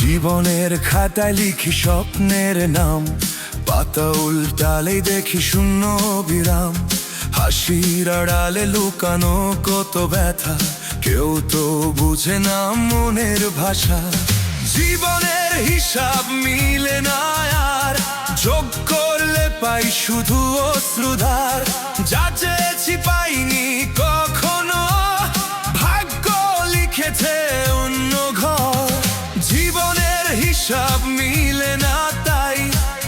জীবনের খাতায় লিখি স্বপ্নের নাম, পাতা উল্টালে দেখি শূন্য বিরাম। হাসির আড়ালে লুকানো কত ব্যথা, কেউ তো বুঝে না মনের ভাষা। জীবনের হিসাব মিলে না আর, যোগ করলে পাই শুধু অশ্রুধার। যা চেয়েছি পাইনি কখনো, ভাগ্য লিখেছে অন্য ঘর। জীবনের হিসাব মিলে না তাই,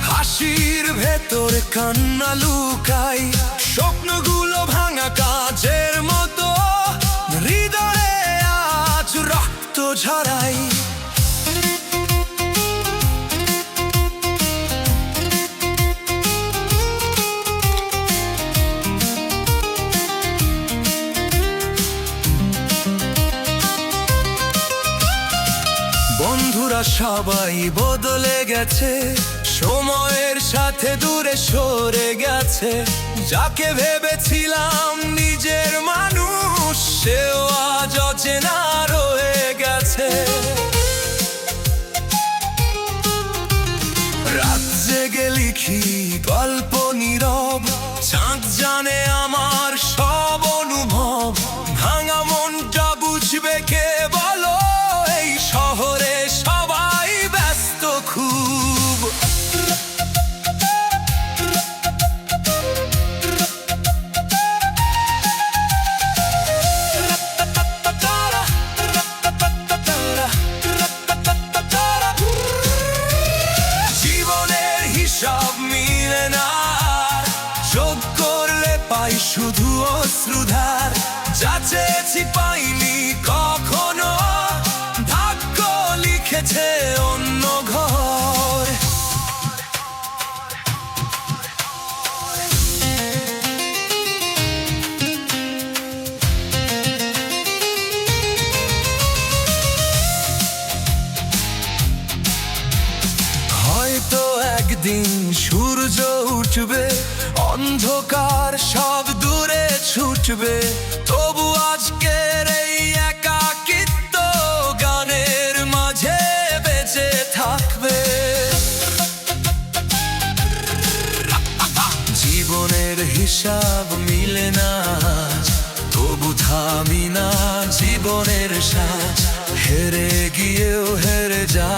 হাসির ভেতরে কান্না লুকাই। স্বপ্নগুলো ভাঙা কাচের মতো, হৃদয়ে আজ রক্ত ঝরাই। বন্ধুরা সবাই বদলে গেছে, সময়ের সাথে দূরে সরে গেছে। যাকে ভেবেছিলাম নিজের মানুষ, সেও আজ অচেনা রয়ে গেছে। রাত জেগে লিখি গল্প নীরব, চাঁদ জানে আমার সব অনুভব। ভাঙা মনটা বুঝবে কে বলো, এই শহরে সবাই ব্যস্ত খুব। জীবনের হিসাব মিলে না, যোগ করলে পাই শুধু অশ্রুধার। যা চেয়েছি পাইনি কখনো, ভাগ্য লিখেছে অন্য ঘর। হয়তো একদিন সূর্য উঠবে, অন্ধকার সব দূরে ছুটবে। তবু আজকের এই একাকিত্ব গানের মাঝে বেঁচে থাকবে। জীবনের হিসাব মিলে না, তবু থামি না জীবনের সাজ। হেরে গিয়েও হেরে যা